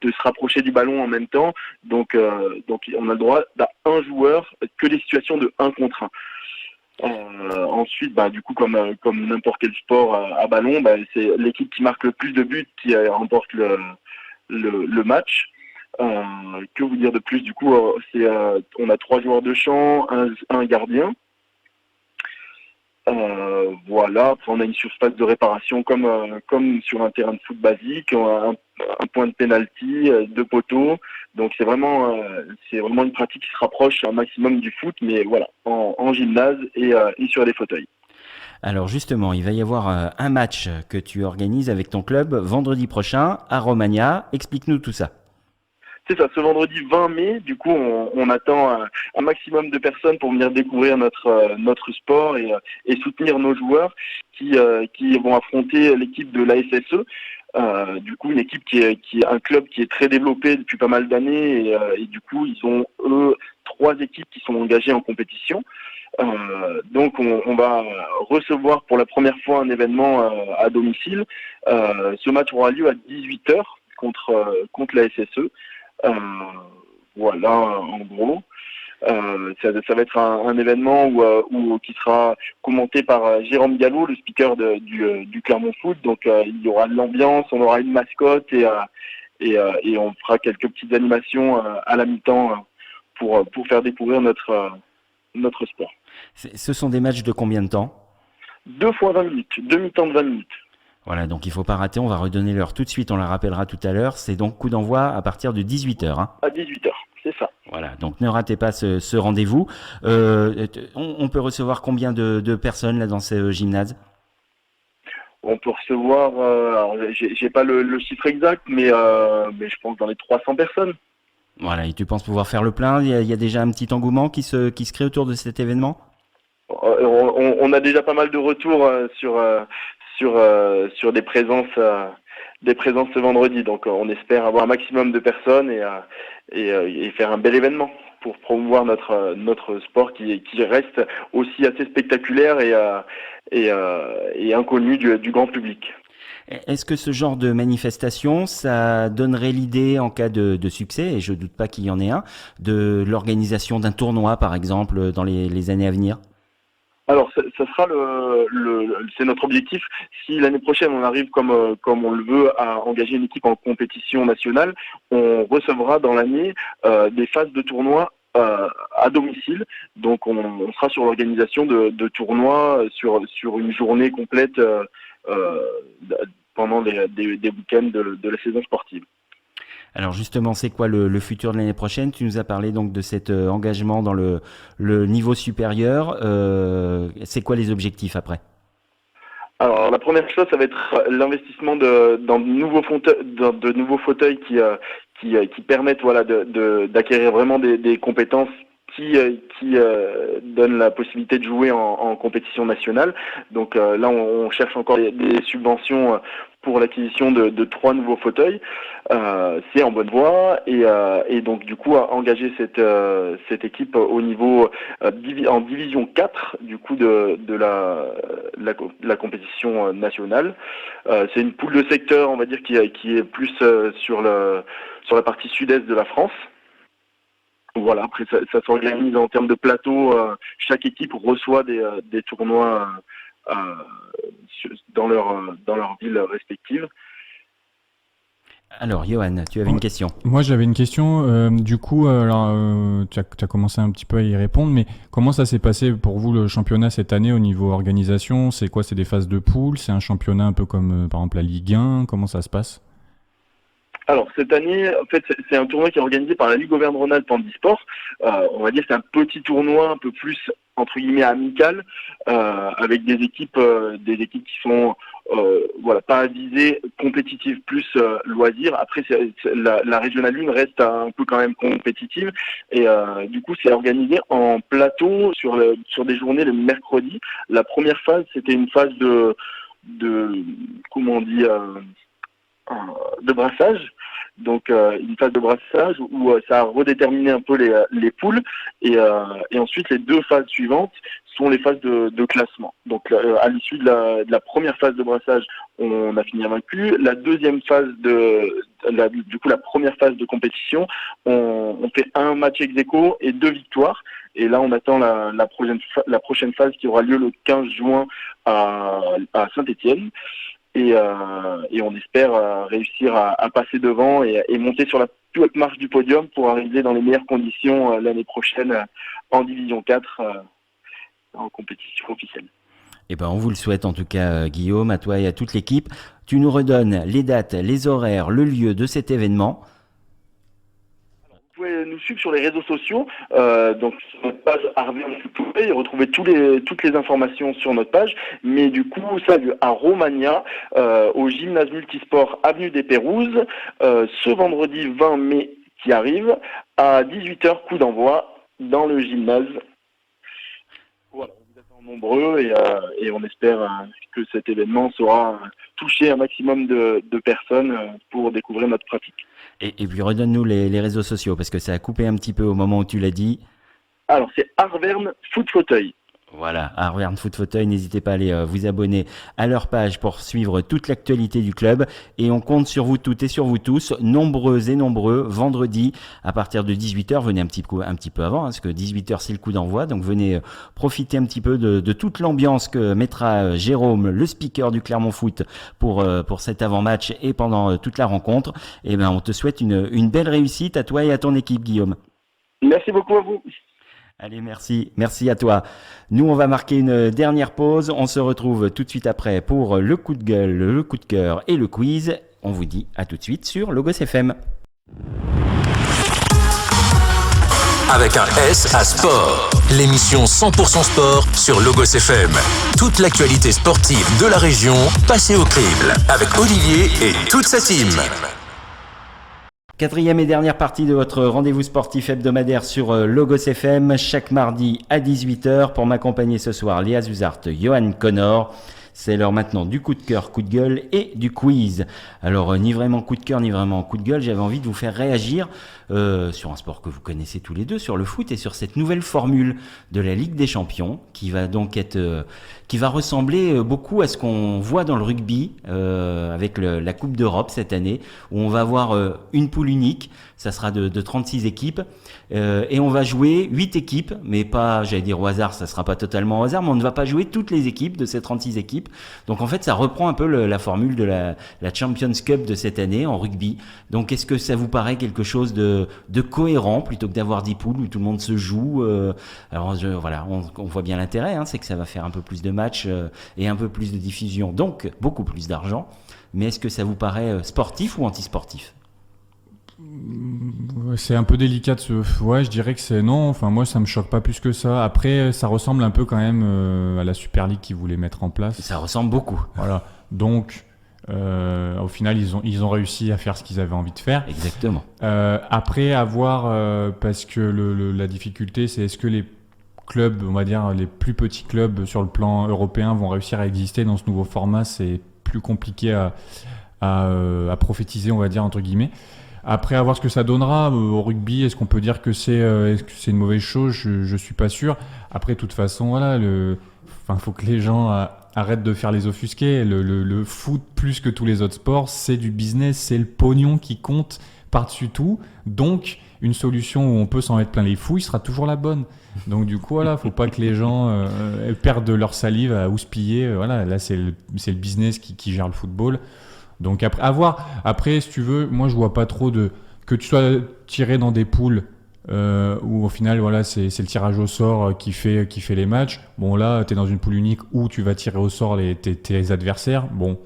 se rapprocher du ballon en même temps. Donc on a le droit d'un joueur que les situations de 1 contre 1. Ensuite, du coup, comme n'importe quel sport à ballon, c'est l'équipe qui marque le plus de buts qui remporte le match. Que vous dire de plus? Du coup, on a 3 joueurs de champ, un gardien. Voilà. Après, on a une surface de réparation comme sur un terrain de foot basique, un point de pénalty, 2 poteaux. Donc c'est vraiment une pratique qui se rapproche un maximum du foot, mais voilà, en gymnase et sur des fauteuils. Alors justement, il va y avoir un match que tu organises avec ton club vendredi prochain à Romagna. Explique-nous tout ça. C'est ça, ce vendredi 20 mai, du coup, on attend un maximum de personnes pour venir découvrir notre sport et soutenir nos joueurs qui vont affronter l'équipe de l'ASSE. Du coup, une équipe qui est un club qui est très développé depuis pas mal d'années et du coup, ils ont 3 équipes qui sont engagées en compétition. Donc, on va recevoir pour la première fois un événement à domicile. Ce match aura lieu à 18h contre la SSE. Voilà, en gros. Ça va être un événement qui sera commenté par Jérôme Gallo, le speaker du Clermont Foot. Donc il y aura de l'ambiance, on aura une mascotte et on fera quelques petites animations à la mi-temps pour faire découvrir notre sport. Ce sont des matchs de combien de temps? 2 fois 20 minutes, 2 mi-temps de 20 minutes. Voilà, donc il faut pas rater, on va redonner l'heure tout de suite, on la rappellera tout à l'heure. C'est donc coup d'envoi à partir de 18h. Hein. À 18h, c'est ça. Voilà, donc ne ratez pas ce rendez-vous. On peut recevoir combien de personnes là dans ce gymnase? On peut recevoir, alors j'ai pas le chiffre exact, mais je pense dans les 300 personnes. Voilà, et tu penses pouvoir faire le plein? Il y a déjà un petit engouement qui se crée autour de cet événement? On a déjà pas mal de retours sur des présences ce vendredi. Donc on espère avoir un maximum de personnes et faire un bel événement pour promouvoir notre sport qui reste aussi assez spectaculaire et inconnu du grand public. Est-ce que ce genre de manifestation, ça donnerait l'idée, en cas de succès, et je doute pas qu'il y en ait un, de l'organisation d'un tournoi, par exemple, dans les années à venir? Alors, ça sera c'est notre objectif. Si l'année prochaine on arrive comme on le veut à engager une équipe en compétition nationale, on recevra dans l'année des phases de tournois à domicile. Donc, on sera sur l'organisation de tournois sur une journée complète pendant des week-ends de la saison sportive. Alors justement, c'est quoi le futur de l'année prochaine? Tu nous as parlé donc de cet engagement dans le niveau supérieur. C'est quoi les objectifs après? Alors la première chose, ça va être l'investissement dans de nouveaux fauteuils qui permettent d'acquérir vraiment des compétences qui donnent la possibilité de jouer en compétition nationale. Donc là, on cherche encore des subventions pour l'acquisition de 3 nouveaux fauteuils. C'est en bonne voie et donc du coup engager cette équipe au niveau en division 4 du coup de la compétition nationale. C'est une poule de secteur, on va dire, qui est plus sur la partie sud-est de la France. Voilà, après ça s'organise en termes de plateau. Chaque équipe reçoit des tournois dans leur ville respective. Alors, Johan, tu avais une question. Moi, j'avais une question. Du coup, tu as commencé un petit peu à y répondre, mais comment ça s'est passé pour vous le championnat cette année au niveau organisation? C'est quoi? C'est des phases de poule? C'est un championnat un peu comme par exemple la Ligue 1? Comment ça se passe? Alors cette année, en fait, c'est un tournoi qui est organisé par la Ligue Auvergne-Rhône-Alpes Handisport. On va dire que c'est un petit tournoi un peu plus entre guillemets amical, avec des équipes qui sont pas à viser compétitive plus loisir. Après, la Regional 1 reste un peu quand même compétitive et du coup, c'est organisé en plateau sur des journées le mercredi. La première phase, c'était une phase de comment on dit de brassage, donc une phase de brassage où ça a redéterminé un peu les poules et ensuite les 2 phases suivantes sont les phases de classement. Donc à l'issue de la première phase de brassage, on a fini invaincu. La deuxième phase la première phase de compétition, on fait un match ex-aequo et 2 victoires. Et là, on attend la prochaine phase qui aura lieu le 15 juin à Saint-Étienne. Et on espère réussir à passer devant et monter sur la plus haute marche du podium pour arriver dans les meilleures conditions l'année prochaine en division 4 en compétition officielle. Eh ben, on vous le souhaite en tout cas, Guillaume, à toi et à toute l'équipe. Tu nous redonnes les dates, les horaires, le lieu de cet événement. Vous pouvez nous suivre sur les réseaux sociaux, donc sur notre page Arverne Foot Fauteuil, retrouver toutes les informations sur notre page, mais du coup ça a lieu à Romagna, au gymnase multisport Avenue des Pérouses, ce vendredi 20 mai qui arrive, à 18h, coup d'envoi dans le gymnase. Voilà, on vous attend nombreux et on espère que cet événement saura toucher un maximum de personnes pour découvrir notre pratique. Et puis redonne-nous les réseaux sociaux, parce que ça a coupé un petit peu au moment où tu l'as dit. Alors, c'est Arverne Foot Fauteuil. Voilà, Arverne Foot Fauteuil, n'hésitez pas à aller vous abonner à leur page pour suivre toute l'actualité du club. Et on compte sur vous toutes et sur vous tous, nombreux et nombreux, vendredi à partir de 18h. Venez un petit peu avant, parce que 18h c'est le coup d'envoi. Donc venez profiter un petit peu de toute l'ambiance que mettra Jérôme, le speaker du Clermont Foot, pour cet avant-match et pendant toute la rencontre. Et ben, on te souhaite une belle réussite à toi et à ton équipe, Guillaume. Merci beaucoup à vous. Allez, merci à toi. Nous, on va marquer une dernière pause. On se retrouve tout de suite après pour le coup de gueule, le coup de cœur et le quiz. On vous dit à tout de suite sur Logos FM. Avec un S à sport. L'émission 100% sport sur Logos FM. Toute l'actualité sportive de la région passée au crible. Avec Olivier et toute sa team. Quatrième et dernière partie de votre rendez-vous sportif hebdomadaire sur Logos FM, chaque mardi à 18h. Pour m'accompagner ce soir, Léa Zuzart, Johan Connor. C'est l'heure maintenant du coup de cœur, coup de gueule et du quiz. Alors, ni vraiment coup de cœur, ni vraiment coup de gueule, j'avais envie de vous faire réagir sur un sport que vous connaissez tous les deux, sur le foot et sur cette nouvelle formule de la Ligue des Champions qui va donc qui va ressembler beaucoup à ce qu'on voit dans le rugby avec la Coupe d'Europe cette année, où on va avoir une poule unique. Ça sera de 36 équipes et on va jouer 8 équipes, mais pas, j'allais dire au hasard, ça sera pas totalement au hasard, mais on ne va pas jouer toutes les équipes de ces 36 équipes. Donc en fait, ça reprend un peu la formule de la Champions Cup de cette année en rugby. Donc est-ce que ça vous paraît quelque chose de cohérent plutôt que d'avoir 10 poules où tout le monde se joue Alors voilà, on voit bien l'intérêt, c'est que ça va faire un peu plus de matchs et un peu plus de diffusion, donc beaucoup plus d'argent. Mais est-ce que ça vous paraît sportif ou anti-sportif ? C'est un peu délicat ouais, je dirais que c'est non. Enfin, moi, ça me choque pas plus que ça. Après, ça ressemble un peu quand même à la Super League qu'ils voulaient mettre en place. Ça ressemble beaucoup. Voilà. Donc, au final, ils ont réussi à faire ce qu'ils avaient envie de faire. Exactement. Après, à voir, parce que la difficulté, c'est est-ce que les clubs, on va dire les plus petits clubs sur le plan européen vont réussir à exister dans ce nouveau format. C'est plus compliqué à prophétiser, on va dire, entre guillemets. Après, à voir ce que ça donnera au rugby, est-ce qu'on peut dire que c'est une mauvaise chose ? Je suis pas sûr. Après, de toute façon, voilà, faut que les gens arrêtent de faire les offusqués. Le foot, plus que tous les autres sports, c'est du business, c'est le pognon qui compte par-dessus tout. Donc, une solution où on peut s'en mettre plein les fouilles sera toujours la bonne. Donc, du coup, voilà, faut pas que les gens perdent leur salive à houspiller. Voilà, là, c'est le business qui gère le football. Donc après, à voir. Après, si tu veux, moi je vois pas trop que tu sois tiré dans des poules où au final, voilà, c'est le tirage au sort qui fait les matchs. Bon là, t'es dans une poule unique où tu vas tirer au sort tes adversaires. Bon,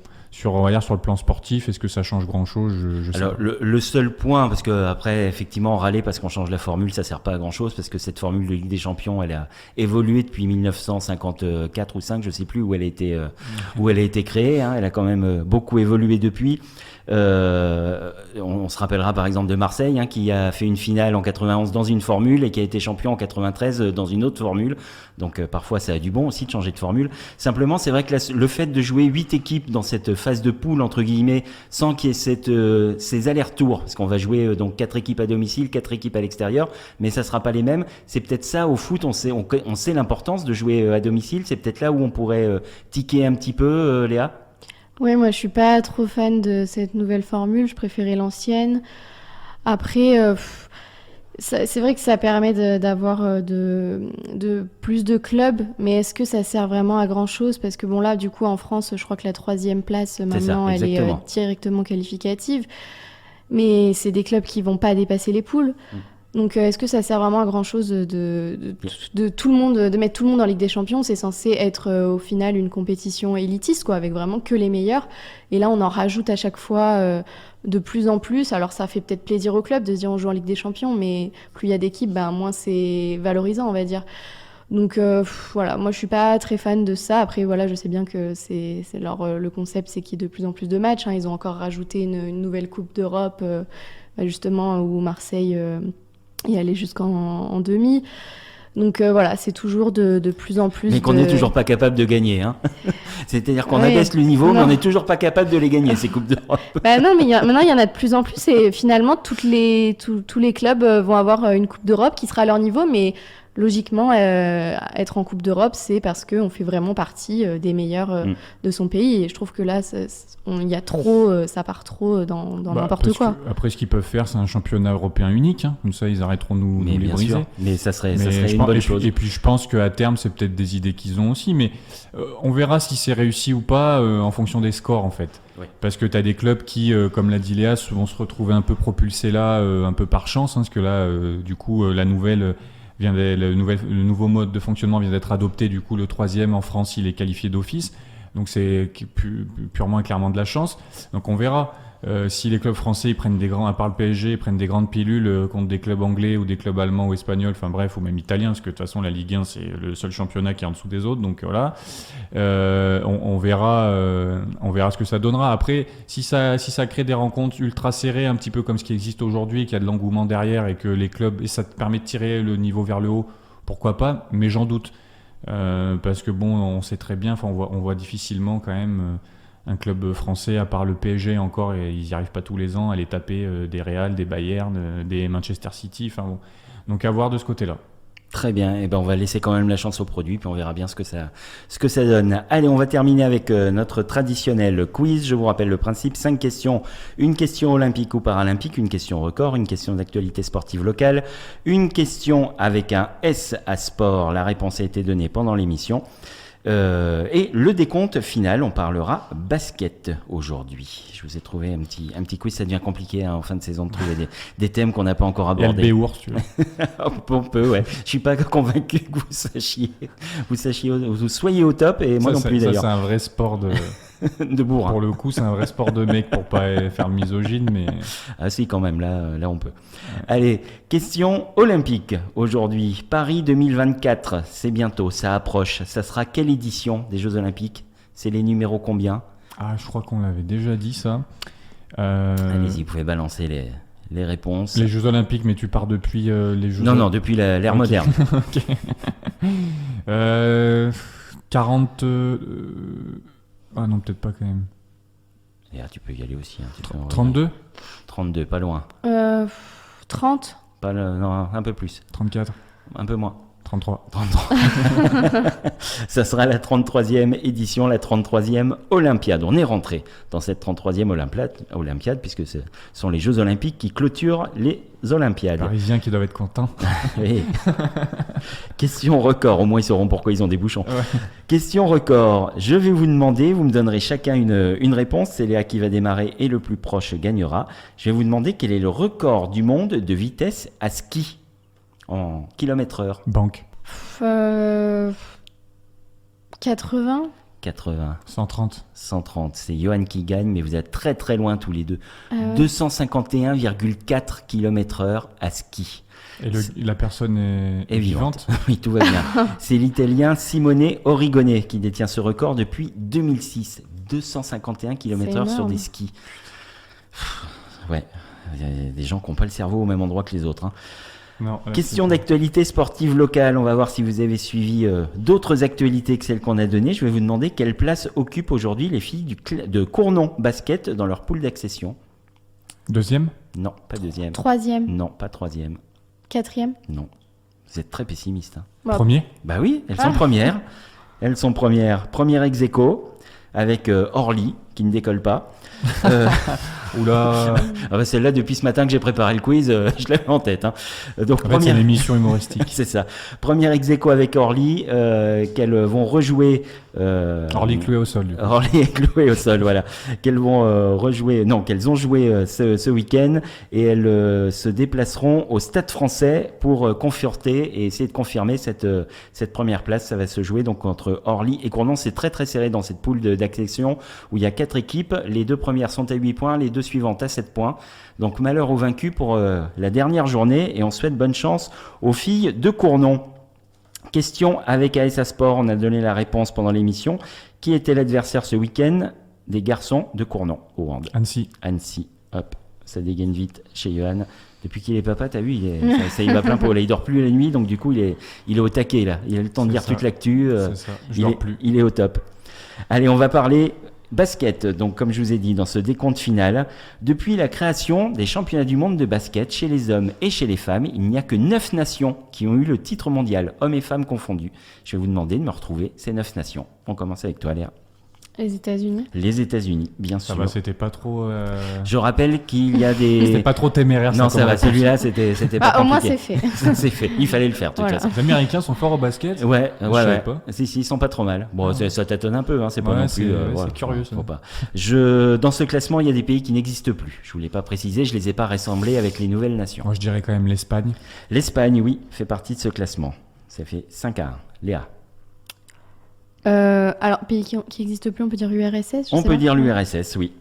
on va dire sur le plan sportif, est-ce que ça change grand-chose ? Je sais Alors pas. le seul point, parce que après effectivement râler parce qu'on change la formule, ça sert pas à grand-chose, parce que cette formule de Ligue des Champions, elle a évolué depuis 1954 ou 5, je sais plus où elle a été créée. Elle a quand même beaucoup évolué depuis. On se rappellera par exemple de Marseille qui a fait une finale en 91 dans une formule et qui a été champion en 93 dans une autre formule. Donc parfois ça a du bon aussi de changer de formule. Simplement c'est vrai que le fait de jouer 8 équipes dans cette phase de poule entre guillemets sans qu'il y ait ces allers-retours, parce qu'on va jouer donc 4 équipes à domicile, 4 équipes à l'extérieur, mais ça sera pas les mêmes. C'est peut-être ça au foot, on sait l'importance de jouer à domicile. C'est peut-être là où on pourrait tiquer un petit peu, Léa. Oui, moi je suis pas trop fan de cette nouvelle formule, je préférais l'ancienne. Après, c'est vrai que ça permet d'avoir de plus de clubs, mais est-ce que ça sert vraiment à grand chose ? Parce que bon là, du coup, en France, je crois que la 3e place maintenant, elle est directement qualificative. Mais c'est des clubs qui vont pas dépasser les poules. Donc, est-ce que ça sert vraiment à grand-chose de tout le monde, de mettre tout le monde en Ligue des Champions ? C'est censé être au final une compétition élitiste, quoi, avec vraiment que les meilleurs. Et là, on en rajoute à chaque fois de plus en plus. Alors, ça fait peut-être plaisir au club de se dire on joue en Ligue des Champions, mais plus il y a d'équipes, moins c'est valorisant, on va dire. Donc voilà, moi je suis pas très fan de ça. Après voilà, je sais bien que le concept, c'est qu'il y ait de plus en plus de matchs. Ils ont encore rajouté une nouvelle Coupe d'Europe, justement, où Marseille y allait jusqu'en demi. Donc voilà, c'est toujours de plus en plus. Mais qu'on n'est toujours pas capable de gagner. C'est-à-dire qu'on abaisse le niveau, mais on n'est toujours pas capable de les gagner, ces Coupes d'Europe. Non, mais maintenant il y en a de plus en plus. Et finalement, tous les clubs vont avoir une Coupe d'Europe qui sera à leur niveau. Mais logiquement, être en Coupe d'Europe, c'est parce qu'on fait vraiment partie des meilleurs de son pays. Et je trouve que là, il y a trop, ça part trop dans n'importe quoi. Après, ce qu'ils peuvent faire, c'est un championnat européen unique. Comme ça, ils arrêteront de nous les briser. Sûr. Mais ça serait une bonne chose. Et puis, je pense qu'à terme, c'est peut-être des idées qu'ils ont aussi. Mais on verra si c'est réussi ou pas en fonction des scores, en fait. Oui. Parce que tu as des clubs qui, comme l'a dit Léa, vont se retrouver un peu propulsés là, un peu par chance. Parce que là, du coup, la nouvelle le nouveau mode de fonctionnement vient d'être adopté. Du coup, le 3e en France, il est qualifié d'office. Donc c'est purement et clairement de la chance. Donc on verra. Si les clubs français ils prennent à part le PSG, ils prennent des grandes pilules contre des clubs anglais ou des clubs allemands ou espagnols, enfin bref, ou même italiens, parce que de toute façon la Ligue 1 c'est le seul championnat qui est en dessous des autres, donc voilà, on verra ce que ça donnera. Après, si ça crée des rencontres ultra serrées, un petit peu comme ce qui existe aujourd'hui, qu'il y a de l'engouement derrière et que les clubs, et ça te permet de tirer le niveau vers le haut, pourquoi pas, mais j'en doute. Parce que bon, on sait très bien, on voit difficilement quand même un club français, à part le PSG encore, et ils n'y arrivent pas tous les ans à aller taper des Real, des Bayern, des Manchester City. Bon. Donc à voir de ce côté-là. Très bien, et on va laisser quand même la chance au produit, puis on verra bien ce que ça donne. Allez, on va terminer avec notre traditionnel quiz. Je vous rappelle le principe, 5 questions, une question olympique ou paralympique, une question record, une question d'actualité sportive locale, une question avec un S à sport. La réponse a été donnée pendant l'émission. Et le décompte final, on parlera basket aujourd'hui. Je vous ai trouvé un petit quiz, ça devient compliqué en fin de saison de trouver des thèmes qu'on n'a pas encore abordés. Et le B-ours, tu vois. On peut, ouais. Je suis pas convaincu que vous soyez au top, et moi non plus d'ailleurs. Ça, c'est un vrai sport de bourrin. Pour le coup, c'est un vrai sport de mec, pour pas faire misogyne, mais... Ah si, quand même, là on peut. Ouais. Allez, question olympique aujourd'hui. Paris 2024, c'est bientôt, ça approche. Ça sera quelle édition des Jeux Olympiques? C'est les numéros combien? Ah, je crois qu'on l'avait déjà dit, ça. Allez-y, vous pouvez balancer les réponses. Les Jeux Olympiques, mais tu pars depuis les Jeux... Non, depuis l'ère moderne. Ok. 40... Ah non, peut-être pas quand même. Et tu peux y aller aussi. 32 32, pas loin. 30 non, un peu plus. 34 Un peu moins. 33. Ça sera la 33e édition, la 33e Olympiade. On est rentré dans cette 33e Olympiade, puisque ce sont les Jeux Olympiques qui clôturent les Olympiades. Les Parisiens qui doivent être contents. Oui. Question record, au moins ils sauront pourquoi ils ont des bouchons. Ouais. Question record, je vais vous demander, vous me donnerez chacun une réponse, c'est Léa qui va démarrer et le plus proche gagnera. Je vais vous demander quel est le record du monde de vitesse à ski en km/h. Banque. 80. 130. C'est Johan qui gagne, mais vous êtes très très loin tous les deux. 251,4 km/h à ski. Et la personne est vivante. Oui, tout va bien. C'est l'Italien Simone Origone qui détient ce record depuis 2006. 251 km/h sur des skis. Ouais, il y a des gens qui n'ont pas le cerveau au même endroit que les autres. Hein. Non, question d'actualité sportive locale. On va voir si vous avez suivi d'autres actualités que celles qu'on a données. Je vais vous demander quelle place occupent aujourd'hui les filles de Cournon Basket dans leur poule d'accession. Deuxième ? Non, pas deuxième. Troisième ? Non, pas troisième. Quatrième ? Non. Vous êtes très pessimiste. Hein. Premier ? Bah oui, elles sont premières. Elles sont premières. Première ex-aequo avec Orly qui ne décolle pas. Oula. Ah bah celle-là, depuis ce matin que j'ai préparé le quiz, je l'avais en tête. Hein. Donc, en fait, c'est une émission humoristique. C'est ça. Première ex-aequo avec Orly, qu'elles vont rejouer. Orly cloué au sol. Du coup. Orly cloué au sol, voilà. Qu'elles vont rejouer. Non, qu'elles ont joué ce week-end et elles se déplaceront au Stade Français pour conforter et essayer de confirmer cette première place. Ça va se jouer donc entre Orly et Cournon. C'est très très serré dans cette poule d'accession où il y a 4 équipes. Les 2 premières sont à 8 points, les 2 suivantes à 7 points. Donc malheur aux vaincus pour la dernière journée et on souhaite bonne chance aux filles de Cournon. Question avec ASA Sport, on a donné la réponse pendant l'émission. Qui était l'adversaire ce week-end des garçons de Cournon au hand? Annecy. Hop, ça dégaine vite chez Johan. Depuis qu'il est papa, t'as vu, ça y va plein pot. Là, il dort plus la nuit, donc du coup, il est au taquet là. Il a le temps de lire toute l'actu. Il est au top. Allez, on va parler basket, donc comme je vous ai dit dans ce décompte final, depuis la création des championnats du monde de basket chez les hommes et chez les femmes, il n'y a que 9 nations qui ont eu le titre mondial, hommes et femmes confondus. Je vais vous demander de me retrouver ces 9 nations. On commence avec toi Léa. Les États-Unis. Les États-Unis, bien sûr. Ça va, c'était pas trop. Je rappelle qu'il y a des. C'était pas trop téméraire. Non, ça va. Celui-là, c'était pas compliqué. Au moins, c'est fait. C'est fait. Il fallait le faire, de toute façon. Les Américains sont forts au basket. Ouais. savais pas. Si, ils sont pas trop mal. Bon, ça tâtonne un peu, hein. C'est pas Ouais, non plus. c'est curieux, ça. Faut pas. Dans ce classement, il y a des pays qui n'existent plus. Je voulais pas préciser, je les ai pas rassemblés avec les nouvelles nations. Moi, je dirais quand même l'Espagne. L'Espagne, oui, fait partie de ce classement. Ça fait 5-1. Léa. Alors, pays qui n'existent plus, on peut dire URSS. On peut dire l'URSS, oui.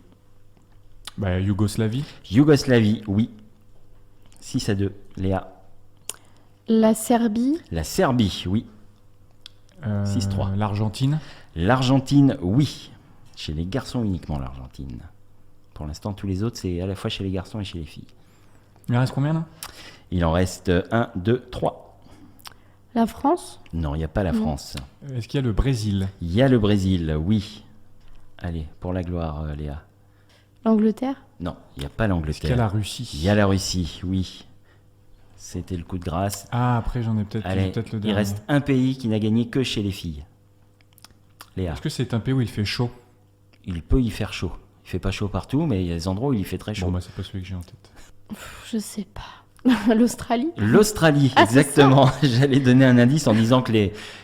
Bah, Yougoslavie. Yougoslavie, oui. 6-2. Léa. La Serbie. La Serbie, oui. 6-3. L'Argentine. L'Argentine, oui. Chez les garçons uniquement, l'Argentine. Pour l'instant, tous les autres, c'est à la fois chez les garçons et chez les filles. Il en reste combien là? Il en reste 1, 2, 3. La France. Non, il n'y a pas la France. Est-ce qu'il y a le Brésil? Il y a le Brésil, oui. Allez, pour la gloire, Léa. L'Angleterre. Non, il n'y a pas l'Angleterre. Est-ce qu'il y a la Russie? Il y a la Russie, oui. C'était le coup de grâce. Ah, après j'en ai peut-être Allez, le dernier. il reste un pays qui n'a gagné que chez les filles. Léa. Est-ce que c'est un pays où il fait chaud? Il peut y faire chaud. Il fait pas chaud partout, mais il y a des endroits où il fait très chaud. Bon, bah c'est pas celui que j'ai en tête. Je sais pas. L'Australie. L'Australie, Ah, exactement. J'allais donner un indice en disant que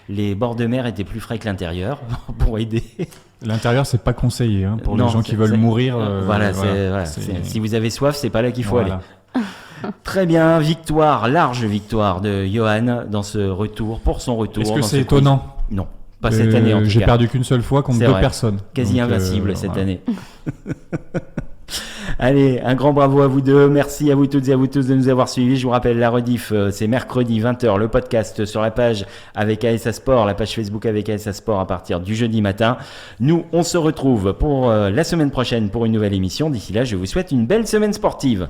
les bords de mer étaient plus frais que l'intérieur pour aider. L'intérieur, c'est pas conseillé hein, pour Non, les gens qui veulent mourir. Voilà, si vous avez soif, c'est pas là qu'il faut aller. Très bien, large victoire de Johan dans ce retour, pour son retour. Est-ce que c'est étonnant? Non, pas cette année en tout cas. J'ai perdu qu'une seule fois contre deux personnes. Quasi invincible cette année. Allez, un grand bravo à vous deux. Merci à vous toutes et à vous tous de nous avoir suivis. Je vous rappelle, la rediff, c'est mercredi 20h, le podcast sur la page avec ASA Sport, la page Facebook avec ASA Sport à partir du jeudi matin. Nous, on se retrouve pour la semaine prochaine pour une nouvelle émission. D'ici là, je vous souhaite une belle semaine sportive.